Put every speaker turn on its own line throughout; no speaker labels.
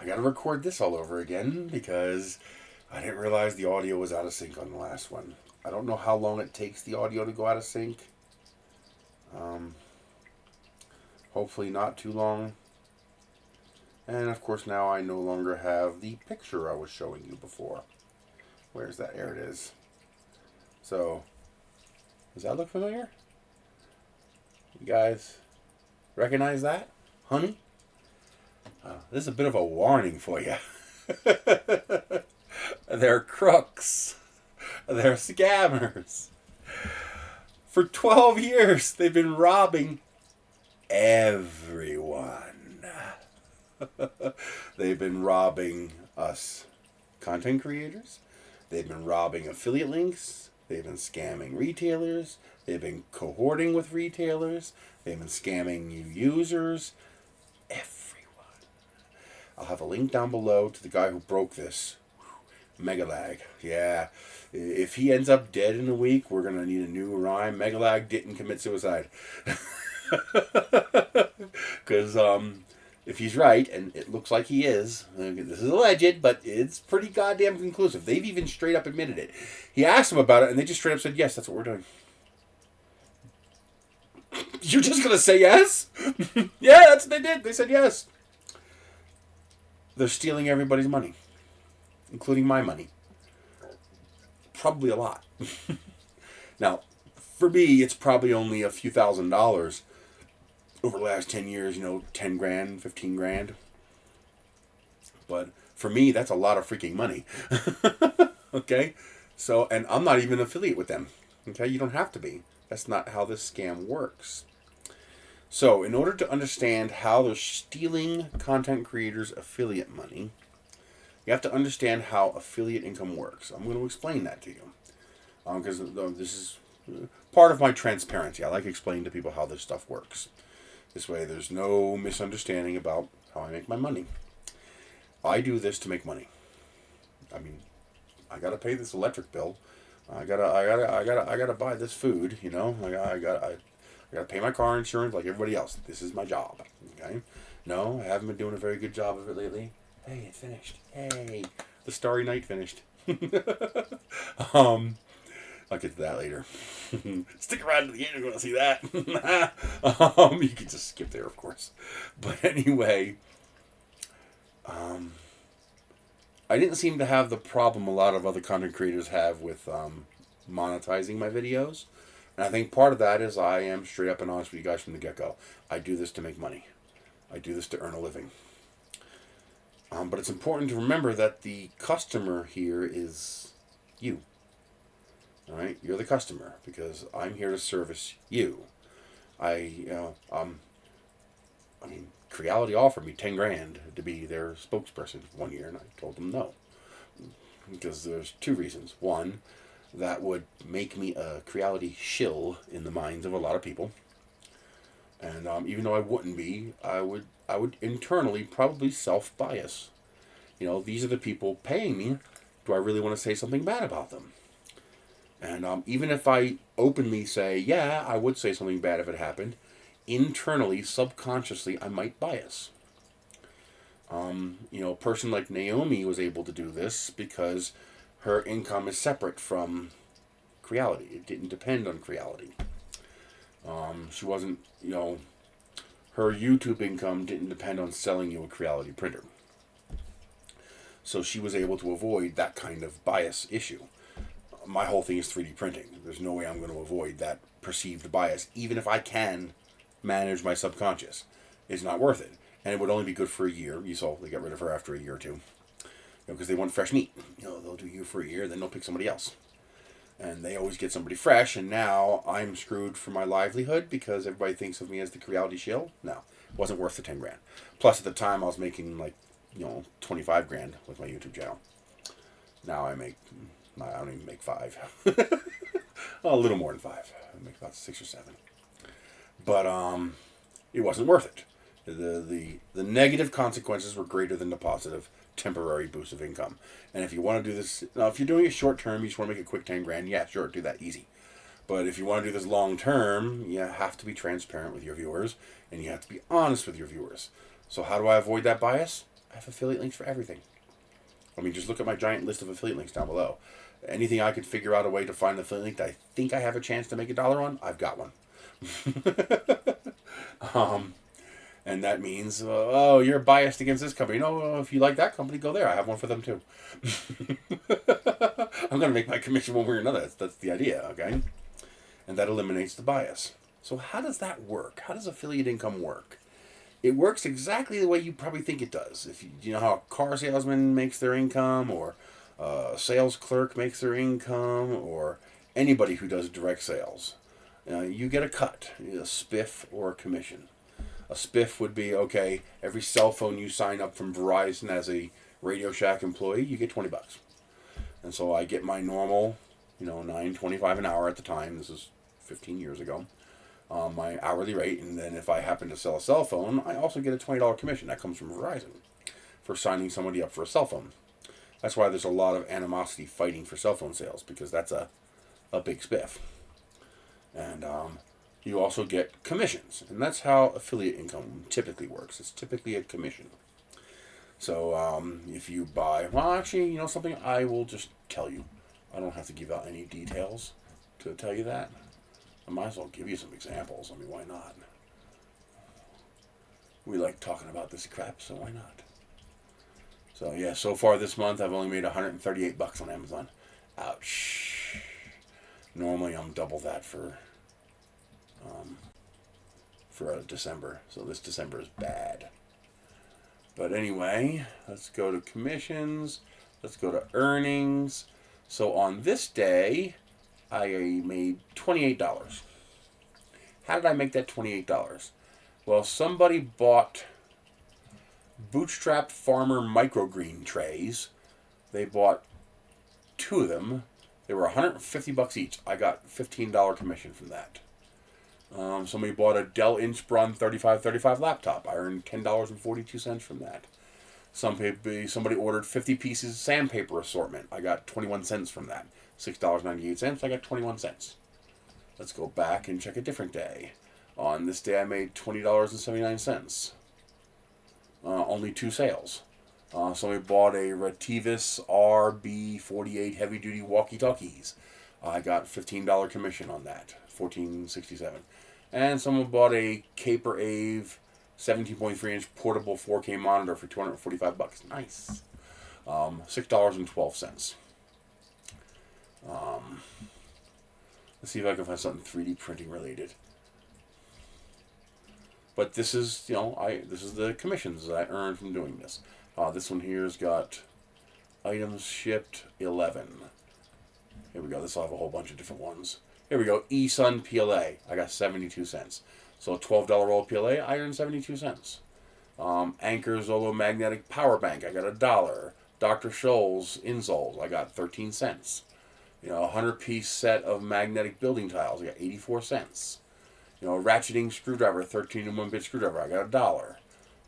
I gotta record this all over again because I didn't realize the audio was out of sync on the last one. I don't know how long it takes the audio to go out of sync. Hopefully not too long. And of course now I no longer have the picture I was showing you before. Where's that? There it is. So, does that look familiar? You guys recognize that? Honey? This is a bit of a warning for you. They're crooks. They're scammers. For 12 years, they've been robbing everyone. They've been robbing us content creators. They've been robbing affiliate links. They've been scamming retailers. They've been cohorting with retailers. They've been scamming new users. Everyone. I'll have a link down below to the guy who broke this. Megalag. Yeah. If he ends up dead in a week, we're going to need a new rhyme. Megalag didn't commit suicide. Because if he's right, and it looks like he is, this is alleged, but it's pretty goddamn conclusive. They've even straight up admitted it. He asked them about it, and they just straight up said, yes, that's what we're doing. You're just going to say yes? Yeah, that's what they did. They said yes. They're stealing everybody's money, including my money. Probably a lot. Now, for me, it's probably only a few $1,000s over the last 10 years, 10 grand, 15 grand. But for me, that's a lot of freaking money. Okay? So, and I'm not even an affiliate with them. Okay? You don't have to be. That's not how this scam works. So, in order to understand how they're stealing content creators' affiliate money, you have to understand how affiliate income works. I'm going to explain that to you. Because this is part of my transparency. I like explaining to people how this stuff works. This way there's no misunderstanding about how I make my money. I do this to make money. I mean, I gotta pay this electric bill. I gotta buy this food, I gotta pay my car insurance like everybody else. This is my job. Okay? No, I haven't been doing a very good job of it lately. Hey, it finished. Hey, the Starry Night finished. I'll get to that later. Stick around to the end if you want to see that. You can just skip there, of course. But anyway, I didn't seem to have the problem a lot of other content creators have with monetizing my videos. And I think part of that is I am straight up and honest with you guys from the get-go. I do this to make money. I do this to earn a living. But it's important to remember that the customer here is you. All right, you're the customer because I'm here to service you. Creality offered me 10 grand to be their spokesperson 1 year, and I told them no because there's two reasons. One, that would make me a Creality shill in the minds of a lot of people, and even though I wouldn't be, I would internally probably self-bias. These are the people paying me. Do I really want to say something bad about them? And even if I openly say, yeah, I would say something bad if it happened, internally, subconsciously, I might bias. A person like Naomi was able to do this because her income is separate from Creality. It didn't depend on Creality. She wasn't, her YouTube income didn't depend on selling you a Creality printer. So she was able to avoid that kind of bias issue. My whole thing is 3D printing. There's no way I'm going to avoid that perceived bias, even if I can manage my subconscious. It's not worth it. And it would only be good for a year. You saw they got rid of her after a year or two. Because they want fresh meat. They'll do you for a year, then they'll pick somebody else. And they always get somebody fresh, and now I'm screwed for my livelihood because everybody thinks of me as the Creality shill. No, it wasn't worth the 10 grand. Plus, at the time, I was making 25 grand with my YouTube channel. Now I don't even make 5. A little more than 5. I make about 6 or 7. But it wasn't worth it. The negative consequences were greater than the positive temporary boost of income. And if you want to do this, now if you're doing it short term, you just want to make a quick 10 grand, yeah, sure, do that easy. But if you want to do this long term, you have to be transparent with your viewers, and you have to be honest with your viewers. So how do I avoid that bias? I have affiliate links for everything. I mean, just look at my giant list of affiliate links down below. Anything I could figure out a way to find an affiliate link that I think I have a chance to make $1 on, I've got one. And that means, oh, you're biased against this company. No, if you like that company, go there. I have one for them too. I'm going to make my commission one way or another. That's the idea, okay? And that eliminates the bias. So how does that work? How does affiliate income work? It works exactly the way you probably think it does. If you know how a car salesman makes their income, or a sales clerk makes their income, or anybody who does direct sales, you get a cut, a spiff or a commission. A spiff would be, okay, every cell phone you sign up from Verizon as a Radio Shack employee, you get $20. And so I get my normal, $9.25 an hour at the time. This is 15 years ago. My hourly rate, and then if I happen to sell a cell phone, I also get a $20 commission. That comes from Verizon for signing somebody up for a cell phone. That's why there's a lot of animosity fighting for cell phone sales, because that's a big spiff. And you also get commissions, and that's how affiliate income typically works. It's typically a commission. So if you buy, well, actually, something, I will just tell you. I don't have to give out any details to tell you that. I might as well give you some examples. I mean, why not? We like talking about this crap, so why not? So yeah, so far this month I've only made $138 on Amazon. Ouch. Normally I'm double that for December. So this December is bad. But anyway, let's go to commissions. Let's go to earnings. So on this day, I made $28. How did I make that $28? Well, somebody bought Bootstrap Farmer microgreen trays. They bought 2 of them. They were $150 each. I got $15 commission from that. Somebody bought a Dell Inspiron 3535 laptop. I earned $10.42 from that. Somebody ordered 50 pieces sandpaper assortment. I got 21 cents from that. $6.98. I got 21 cents. Let's go back and check a different day. On this day, I made $20.79. Only 2 sales. Somebody bought a Retivis RB48 heavy-duty walkie-talkies. I got $15 commission on that. $14.67. And someone bought a Caper Ave 17.3-inch portable 4K monitor for $245. Nice. $6.12. Let's see if I can find something 3D printing related. But this is, this is the commissions that I earned from doing this. This one here's got items shipped 11. Here we go. This will have a whole bunch of different ones. Here we go. eSun PLA. I got 72 cents. So a $12 roll PLA, I earned 72 cents. Anchor Zolo magnetic power bank. I got $1. Dr. Scholl's insoles. I got 13 cents. A 100-piece set of magnetic building tiles. I got 84 cents. A ratcheting screwdriver, 13-in-1-bit screwdriver. I got $1.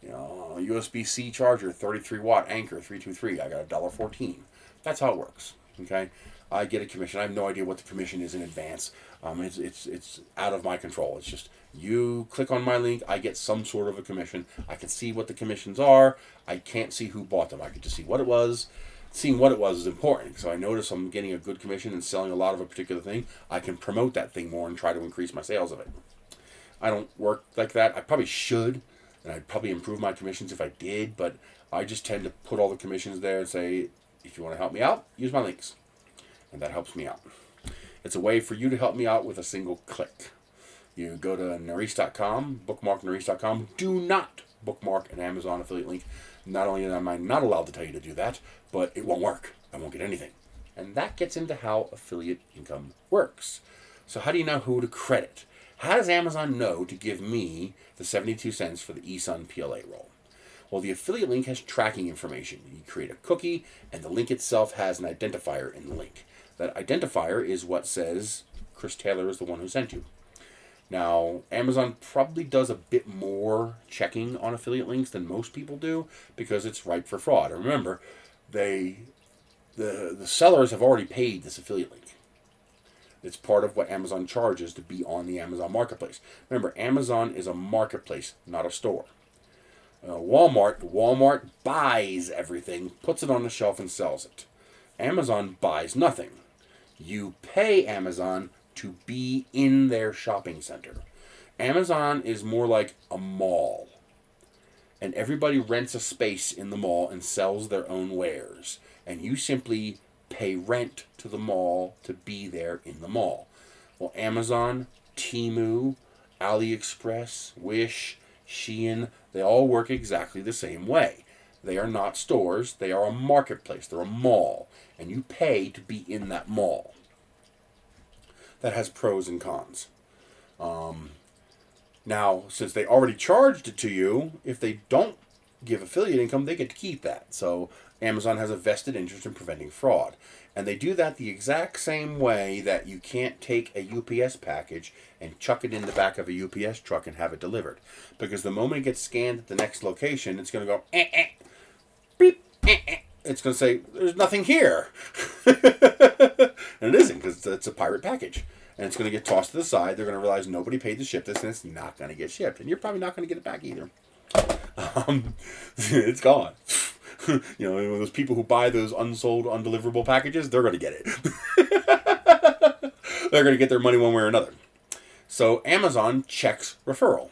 A USB-C charger, 33-watt Anchor 323. I got $1.14. That's how it works. Okay, I get a commission. I have no idea what the commission is in advance. It's out of my control. It's just you click on my link, I get some sort of a commission. I can see what the commissions are. I can't see who bought them. I can just see what it was. Seeing what it was is important. So I notice I'm getting a good commission and selling a lot of a particular thing. I can promote that thing more and try to increase my sales of it. I don't work like that. I probably should, and I'd probably improve my commissions if I did, but I just tend to put all the commissions there and say, if you want to help me out, use my links. And that helps me out. It's a way for you to help me out with a single click. You go to Narice.com, bookmark Narice.com. Do not bookmark an Amazon affiliate link. Not only am I not allowed to tell you to do that, but it won't work. I won't get anything. And that gets into how affiliate income works. So how do you know who to credit? How does Amazon know to give me the 72 cents for the eSun PLA roll? Well, the affiliate link has tracking information. You create a cookie, and the link itself has an identifier in the link. That identifier is what says Chris Taylor is the one who sent you. Now, Amazon probably does a bit more checking on affiliate links than most people do because it's ripe for fraud. And remember, the sellers have already paid this affiliate link. It's part of what Amazon charges to be on the Amazon marketplace. Remember, Amazon is a marketplace, not a store. Walmart buys everything, puts it on the shelf, and sells it. Amazon buys nothing. You pay Amazon to be in their shopping center. Amazon is more like a mall. And everybody rents a space in the mall and sells their own wares. And you simply pay rent to the mall to be there in the mall. Well, Amazon, Temu, AliExpress, Wish, Shein, they all work exactly the same way. They are not stores. They are a marketplace. They're a mall. And you pay to be in that mall. That has pros and cons. Now, since they already charged it to you, if they don't give affiliate income, they get to keep that. So Amazon has a vested interest in preventing fraud. And they do that the exact same way that you can't take a UPS package and chuck it in the back of a UPS truck and have it delivered. Because the moment it gets scanned at the next location, it's going to go, beep, It's going to say, there's nothing here. And it isn't, because it's a pirate package. And it's going to get tossed to the side. They're going to realize nobody paid to ship this, and it's not going to get shipped. And you're probably not going to get it back either. It's gone. You know, those people who buy those unsold, undeliverable packages, they're going to get it. They're going to get their money one way or another. So Amazon checks referral.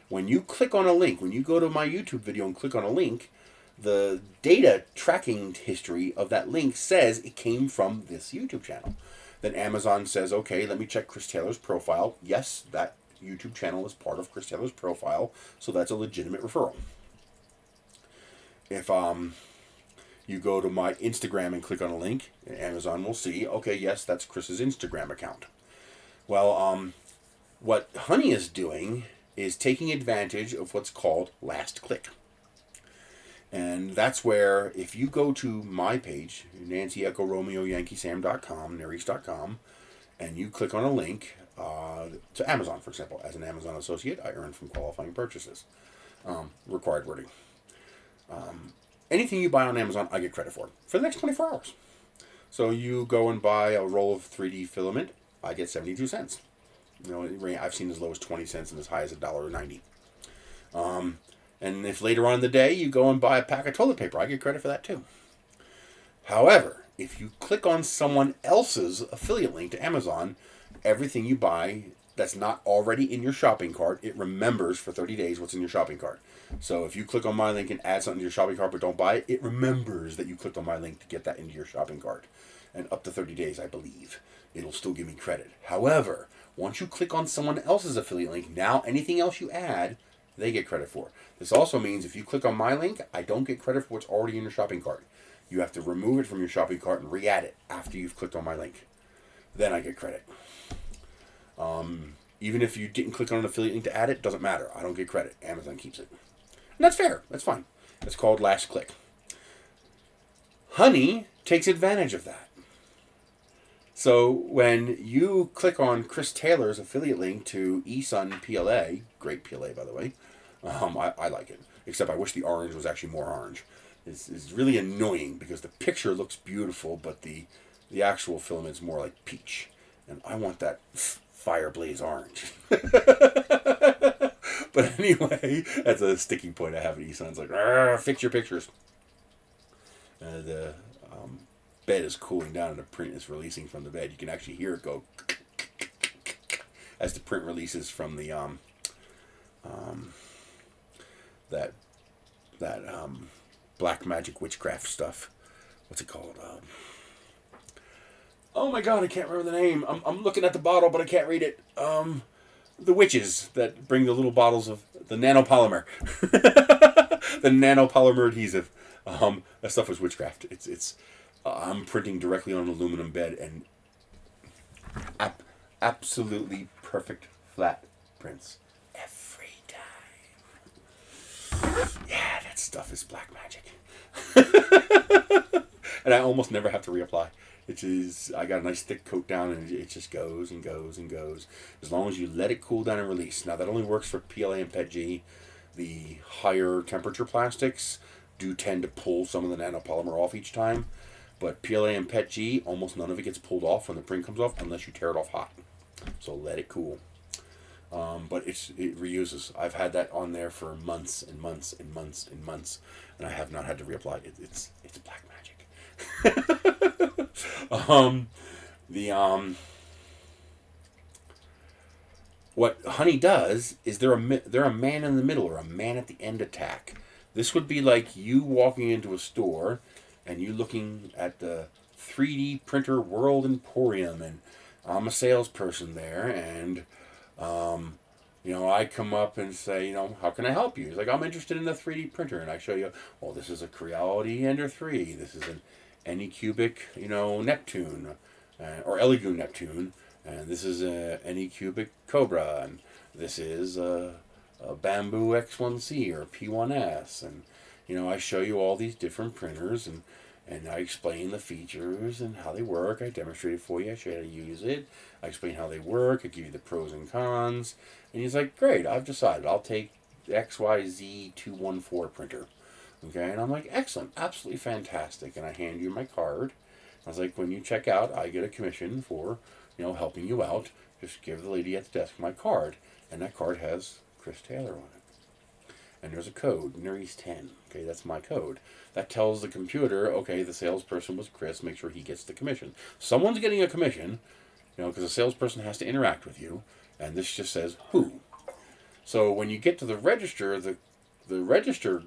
When you click on a link, when you go to my YouTube video and click on a link, the data tracking history of that link says it came from this YouTube channel. Then Amazon says, okay, let me check Chris Taylor's profile. Yes, that YouTube channel is part of Chris Taylor's profile, so that's a legitimate referral. If you go to my Instagram and click on a link, Amazon will see, okay, yes, that's Chris's Instagram account. Well, what Honey is doing is taking advantage of what's called last click. And that's where, if you go to my page, NancyEchoRomeoYankeeSam.com, Nereis.com, and you click on a link to Amazon, for example. As an Amazon associate, I earn from qualifying purchases. Required wording. Anything you buy on Amazon, I get credit for the next 24 hours. So you go and buy a roll of 3D filament, I get 72 cents. You know, I've seen as low as 20 cents and as high as $1.90. And if later on in the day you go and buy a pack of toilet paper, I get credit for that too. However, if you click on someone else's affiliate link to Amazon, everything you buy that's not already in your shopping cart, it remembers for 30 days what's in your shopping cart. So if you click on my link and add something to your shopping cart but don't buy it, it remembers that you clicked on my link to get that into your shopping cart. And up to 30 days, I believe, it'll still give me credit. However, once you click on someone else's affiliate link, now anything else you add, they get credit for. This also means if you click on my link, I don't get credit for what's already in your shopping cart. You have to remove it from your shopping cart and re-add it after you've clicked on my link. Then I get credit. Even if you didn't click on an affiliate link to add it, doesn't matter. I don't get credit. Amazon keeps it. And that's fair. That's fine. It's called last click. Honey takes advantage of that. So when you click on Chris Taylor's affiliate link to eSun PLA, great PLA by the way, I like it. Except I wish the orange was actually more orange. It's really annoying because the picture looks beautiful, but the actual filament's more like peach. And I want that fire blaze orange. But anyway, that's a sticking point I have at eSun. It's like, fix your pictures. The bed is cooling down and the print is releasing from the bed. You can actually hear it go as the print releases from the that black magic witchcraft stuff. What's it called? Oh my god, I can't remember the name. I'm looking at the bottle, but I can't read it. The witches that bring the little bottles of the nanopolymer. The nanopolymer adhesive. That stuff was witchcraft. It's I'm printing directly on an aluminum bed and absolutely perfect flat prints every time. Yeah, that stuff is black magic. And I almost never have to reapply. I got a nice thick coat down and it just goes and goes and goes. As long as you let it cool down and release. Now that only works for PLA and PETG. The higher temperature plastics do tend to pull some of the nanopolymer off each time. But PLA and PETG, almost none of it gets pulled off when the print comes off unless you tear it off hot. So let it cool. But it reuses. I've had that on there for months and months and months and months, and I have not had to reapply it. It's black magic. The what Honey does is they're a man in the middle or a man at the end attack. This would be like you walking into a store and you looking at the 3D printer World Emporium, and I'm a salesperson there, and I come up and say, how can I help you? He's like, I'm interested in the 3D printer, and I show you, well, this is a Creality Ender 3. This is an Anycubic, Neptune, or Elegoo Neptune, and this is a Anycubic Cobra, and this is a Bamboo X1C or P1S, and I show you all these different printers, and I explain the features and how they work. I demonstrate it for you. I show you how to use it. I explain how they work. I give you the pros and cons. And he's like, great, I've decided. I'll take the XYZ214 printer. Okay, and I'm like, excellent, absolutely fantastic. And I hand you my card. I was like, when you check out, I get a commission for, helping you out. Just give the lady at the desk my card. And that card has Chris Taylor on it. And there's a code, Nerys 10. Okay, that's my code. That tells the computer, okay, the salesperson was Chris, make sure he gets the commission. Someone's getting a commission, because a salesperson has to interact with you, and this just says who. So when you get to the register, the registered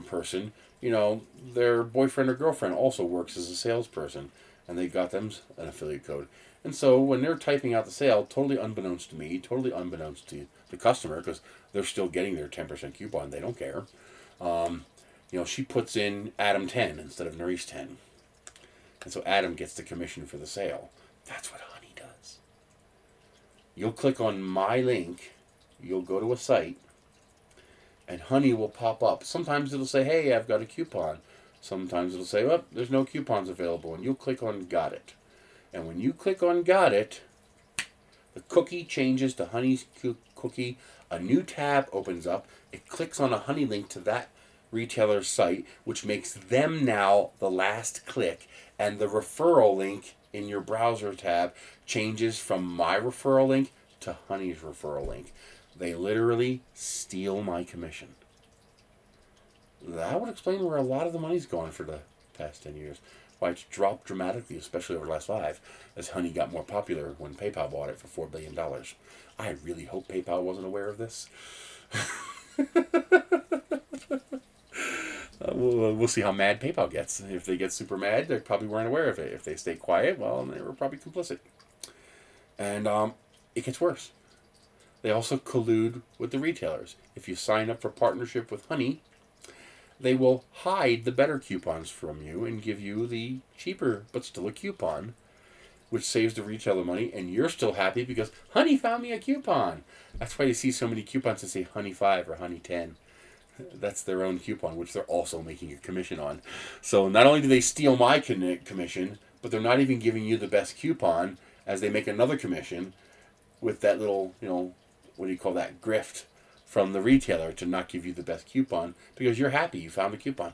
person, their boyfriend or girlfriend also works as a salesperson, and they got them an affiliate code. And so when they're typing out the sale, totally unbeknownst to me, totally unbeknownst to the customer, because they're still getting their 10% coupon, they don't care. She puts in Adam 10 instead of Nerys 10. And so Adam gets the commission for the sale. That's what Honey does. You'll click on my link, you'll go to a site, and Honey will pop up. Sometimes it'll say, hey, I've got a coupon. Sometimes it'll say, oh, there's no coupons available, and you'll click on Got It. And when you click on Got It, the cookie changes to Honey's cookie. A new tab opens up. It clicks on a Honey link to that retailer's site, which makes them now the last click, and the referral link in your browser tab changes from my referral link to Honey's referral link. They literally steal my commission. That would explain where a lot of the money's gone for the past 10 years. Why it's dropped dramatically, especially over the last 5, as Honey got more popular when PayPal bought it for $4 billion. I really hope PayPal wasn't aware of this. We'll see how mad PayPal gets. If they get super mad, they probably weren't aware of it. If they stay quiet, well, they were probably complicit. And it gets worse. They also collude with the retailers. If you sign up for partnership with Honey, they will hide the better coupons from you and give you the cheaper but still a coupon, which saves the retailer money, and you're still happy because Honey found me a coupon. That's why you see so many coupons that say Honey 5 or Honey 10. That's their own coupon, which they're also making a commission on. So not only do they steal my commission, but they're not even giving you the best coupon, as they make another commission with that little, what do you call that, grift from the retailer to not give you the best coupon because you're happy you found a coupon.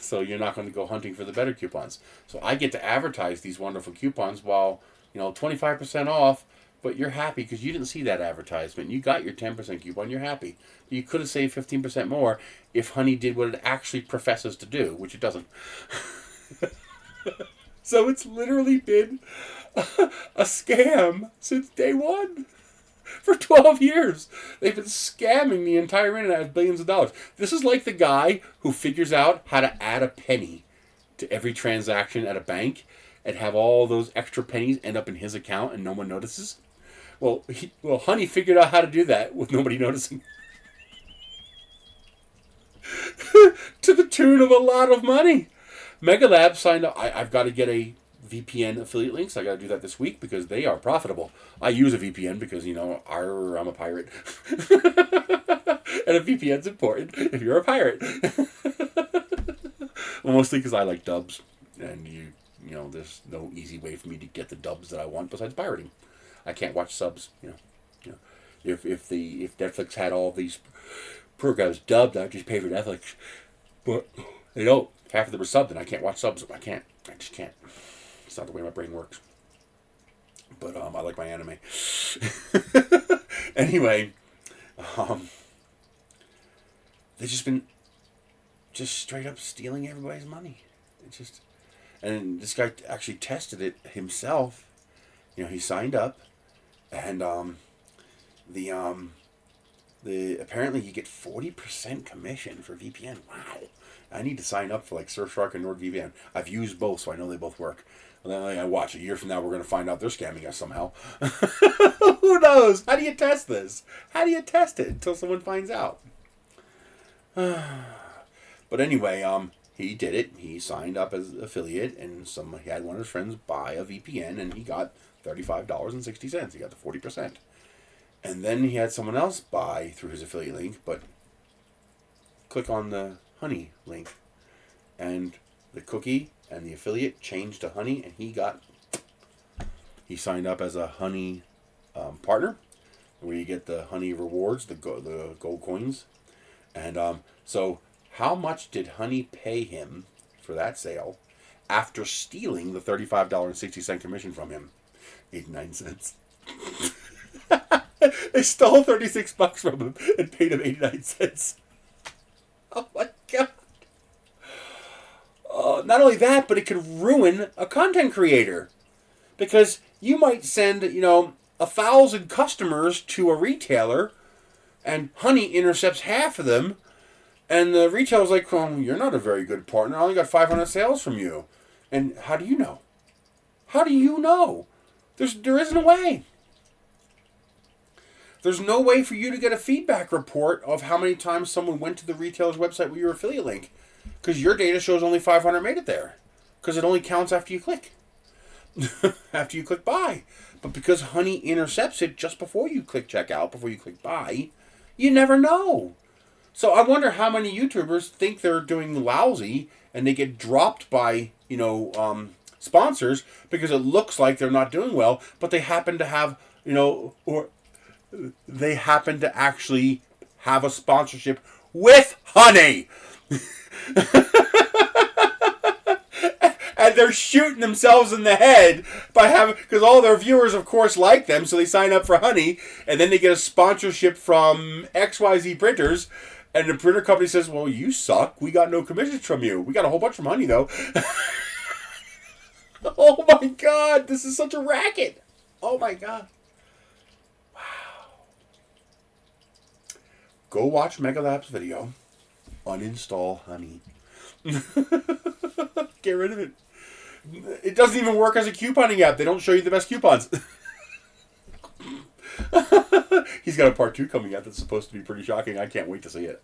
So you're not going to go hunting for the better coupons. So I get to advertise these wonderful coupons while, 25% off, but you're happy because you didn't see that advertisement. You got your 10% coupon, you're happy. You could have saved 15% more if Honey did what it actually professes to do, which it doesn't. So it's literally been a scam since day one. For 12 years. They've been scamming the entire internet with billions of dollars. This is like the guy who figures out how to add a penny to every transaction at a bank and have all those extra pennies end up in his account and no one notices. Well, Honey figured out how to do that with nobody noticing. To the tune of a lot of money. Megalab signed up. I've got to get a VPN affiliate links. I got to do that this week because they are profitable. I use a VPN because, I'm a pirate. And a VPN's important if you're a pirate. Well, mostly because I like dubs. And, there's no easy way for me to get the dubs that I want besides pirating. I can't watch subs, If Netflix had all these programs dubbed, I'd just pay for Netflix. But they don't. Half of them are subbed, and I can't watch subs. I just can't. It's not the way my brain works. But I like my anime. Anyway, they've just been straight up stealing everybody's money. And this guy actually tested it himself. You know, he signed up, and apparently you get 40% commission for VPN. Wow. I need to sign up for like Surfshark and NordVPN. I've used both, so I know they both work. And then I watch a year from now, we're going to find out they're scamming us somehow. Who knows? How do you test this? How do you test it until someone finds out? But anyway, he did it. He signed up as an affiliate, and he had one of his friends buy a VPN, and he got $35.60. He got the 40%. And then he had someone else buy through his affiliate link, but click on the Honey link, and the cookie and the affiliate changed to Honey, and he signed up as a Honey partner, where you get the Honey rewards, the gold coins. And so how much did Honey pay him for that sale after stealing the $35.60 commission from him? 89 cents. They stole $36 from him and paid him 89 cents. Oh my God. Not only that, but it could ruin a content creator. Because you might send, 1,000 customers to a retailer, and Honey intercepts half of them, and the retailer's like, "Oh, you're not a very good partner. I only got 500 sales from you." And how do you know? How do you know? There isn't a way. There's no way for you to get a feedback report of how many times someone went to the retailer's website with your affiliate link, because your data shows only 500 made it there, because it only counts after you click. After you click buy. But because Honey intercepts it just before you click checkout, before you click buy, you never know. So I wonder how many YouTubers think they're doing lousy and they get dropped by, sponsors because it looks like they're not doing well, but they happen to have, or they happen to actually have a sponsorship with Honey. And they're shooting themselves in the head because all their viewers, of course, like them, so they sign up for Honey, and then they get a sponsorship from XYZ Printers, and the printer company says, "Well, you suck. We got no commissions from you. We got a whole bunch from Honey, though." Oh my God, this is such a racket. Oh my God. Wow. Go watch Megalab's video. Uninstall Honey. Get rid of it. It doesn't even work as a couponing app. They don't show you the best coupons. He's got a part 2 coming out that's supposed to be pretty shocking. I can't wait to see it.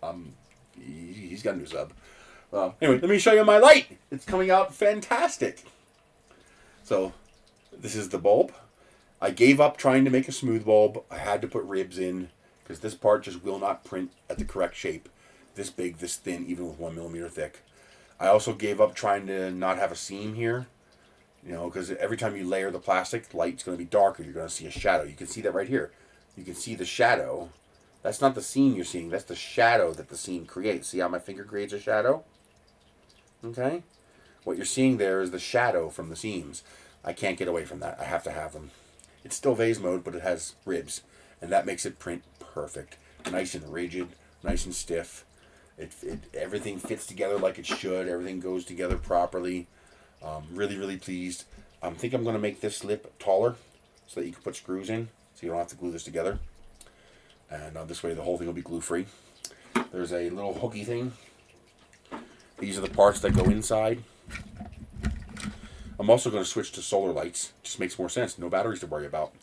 He's got a new sub. Anyway, let me show you my light. It's coming out fantastic. So, this is the bulb. I gave up trying to make a smooth bulb. I had to put ribs in because this part just will not print at the correct shape. This big, this thin, even with 1mm thick. I also gave up trying to not have a seam here. Because every time you layer the plastic, the light's going to be darker. You're going to see a shadow. You can see that right here. You can see the shadow. That's not the seam you're seeing. That's the shadow that the seam creates. See how my finger creates a shadow? Okay? What you're seeing there is the shadow from the seams. I can't get away from that. I have to have them. It's still vase mode, but it has ribs. And that makes it print perfect. Nice and rigid. Nice and stiff. Everything fits together like it should. Everything goes together properly. Really, really pleased. I think I'm going to make this lip taller so that you can put screws in so you don't have to glue this together. And this way the whole thing will be glue free. There's a little hooky thing. These are the parts that go inside. I'm also going to switch to solar lights. Just makes more sense. No batteries to worry about.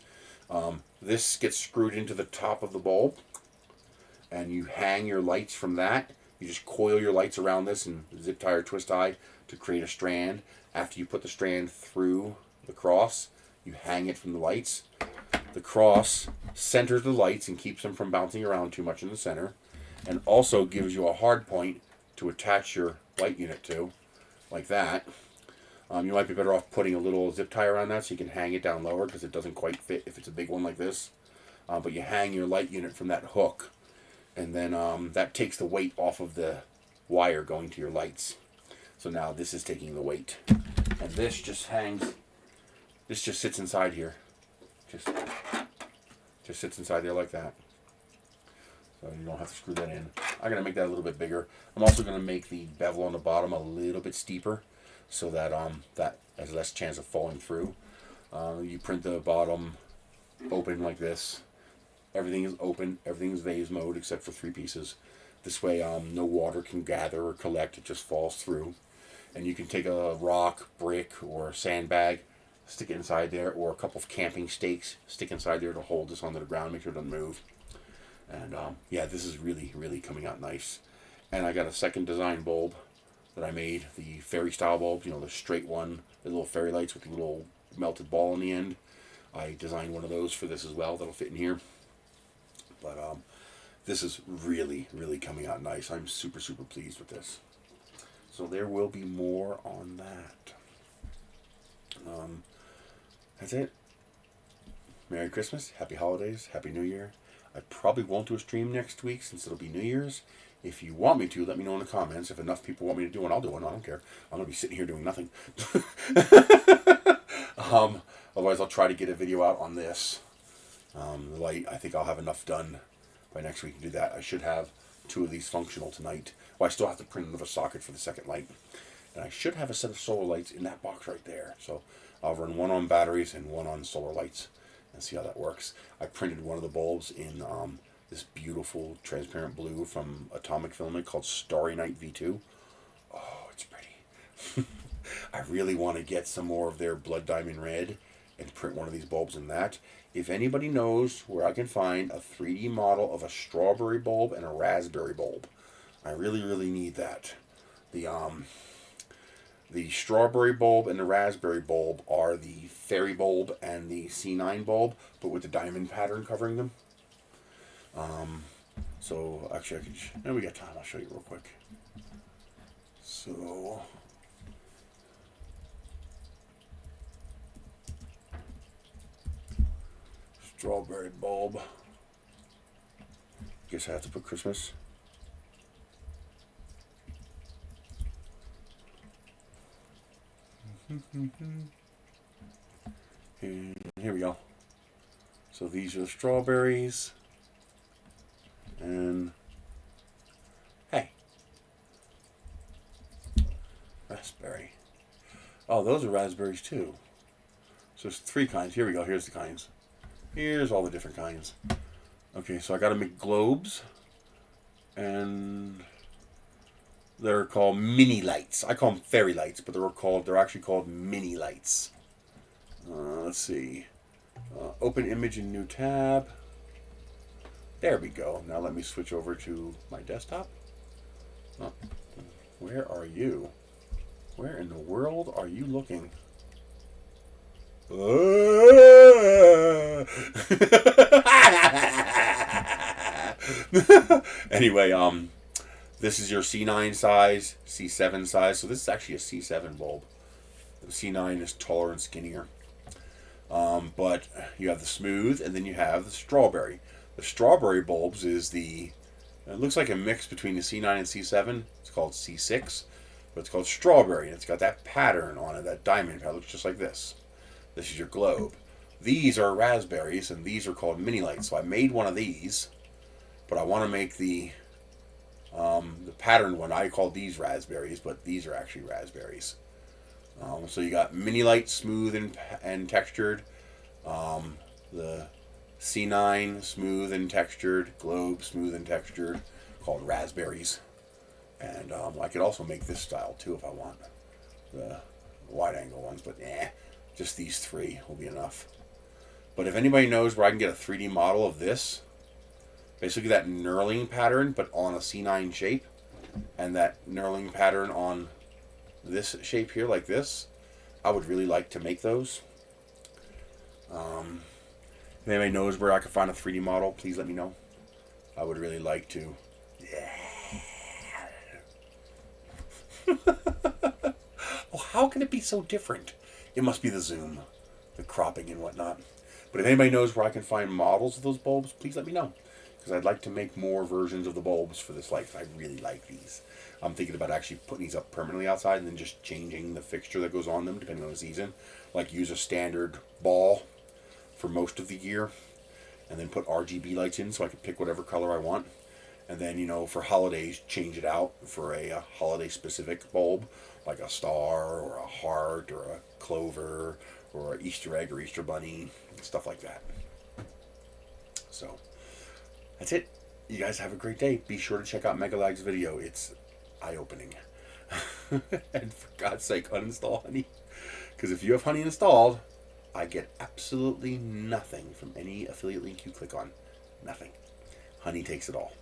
This gets screwed into the top of the bulb. And you hang your lights from that. You just coil your lights around this and zip tie or twist tie to create a strand. After you put the strand through the cross, you hang it from the lights. The cross centers the lights and keeps them from bouncing around too much in the center, and also gives you a hard point to attach your light unit to, like that. You might be better off putting a little zip tie around that so you can hang it down lower because it doesn't quite fit if it's a big one like this. But you hang your light unit from that hook, and then that takes the weight off of the wire going to your lights. So now this is taking the weight. And this just hangs, this just sits inside here. Just sits inside there like that. so you don't have to screw that in. I'm going to make that a little bit bigger. I'm also going to make the bevel on the bottom a little bit steeper so that that has less chance of falling through. You print the bottom open like this. Everything is open. Everything is vase mode except for 3 pieces. This way no water can gather or collect. It just falls through. And you can take a rock, brick, or a sandbag, stick it inside there, or a couple of camping stakes, stick inside there to hold this onto the ground, make sure it doesn't move. And yeah, this is really, really coming out nice. And I got a second design bulb that I made, the fairy style bulb, you know, the straight one, the little fairy lights with the little melted ball in the end. I designed one of those for this as well, that'll fit in here. But this is really, really coming out nice. I'm super, super pleased with this. So there will be more on that. That's it. Merry Christmas, Happy Holidays, Happy New Year. I probably won't do a stream next week since it'll be New Year's. If you want me to, let me know in the comments. If enough people want me to do one, I'll do one. I don't care. I'm going to be sitting here doing nothing. Otherwise, I'll try to get a video out on this. The light, I think I'll have enough done by next week to do that. I should have 2 of these functional tonight. Well, I still have to print another socket for the second light. And I should have a set of solar lights in that box right there. So I'll run one on batteries and one on solar lights and see how that works. I printed one of the bulbs in this beautiful transparent blue from Atomic Filament called Starry Night V2. Oh, it's pretty. I really want to get some more of their Blood Diamond Red and print one of these bulbs in that. If anybody knows where I can find a 3D model of a strawberry bulb and a raspberry bulb, I really, really need that. The strawberry bulb and the raspberry bulb are the fairy bulb and the C9 bulb, but with the diamond pattern covering them. So actually, I can. We got time. I'll show you real quick. So. Strawberry bulb. Guess I have to put Christmas. And here we go. So these are the strawberries. And hey, raspberry. Oh, those are raspberries too. So there's 3 kinds. Here we go. Here's the kinds. Here's all the different kinds. Okay, so I got to make globes, and they're called mini lights. I call them fairy lights, but they're actually called mini lights. Let's see. Open image in new tab. There we go. Now let me switch over to my desktop. Oh, where are you? Where in the world are you looking? Anyway, this is your C9 size, C7 size. So this is actually a C7 bulb. The C9 is taller and skinnier. But you have the smooth, and then you have the strawberry. The strawberry bulbs is it looks like a mix between the C9 and C7. It's called C6, but it's called strawberry, and it's got that pattern on it, that diamond pattern. It looks just like this. This is your globe. These are raspberries, and these are called mini lights. So I made one of these, but I want to make the pattern one. I call these raspberries, but these are actually raspberries. So you got mini light, smooth and textured. The C9, smooth and textured. Globe, smooth and textured, called raspberries. And I could also make this style too if I want. The wide angle ones, but just these 3 will be enough. But if anybody knows where I can get a 3D model of this, basically that knurling pattern, but on a C9 shape, and that knurling pattern on this shape here, like this, I would really like to make those. If anybody knows where I can find a 3D model, please let me know. I would really like to. Oh, how can it be so different? It must be the zoom, the cropping and whatnot. But if anybody knows where I can find models of those bulbs, please let me know. Because I'd like to make more versions of the bulbs for this light. I really like these. I'm thinking about actually putting these up permanently outside and then just changing the fixture that goes on them depending on the season. Like use a standard ball for most of the year and then put RGB lights in so I can pick whatever color I want. And then, you know, for holidays, change it out for a holiday specific bulb, like a star or a heart or a clover or an Easter egg or Easter bunny, stuff like that. So that's it. You guys have a great day. Be sure to check out Megalag's video. It's eye-opening. And for God's sake, uninstall Honey. Because if you have Honey installed, I get absolutely nothing from any affiliate link you click on. Nothing. Honey takes it all.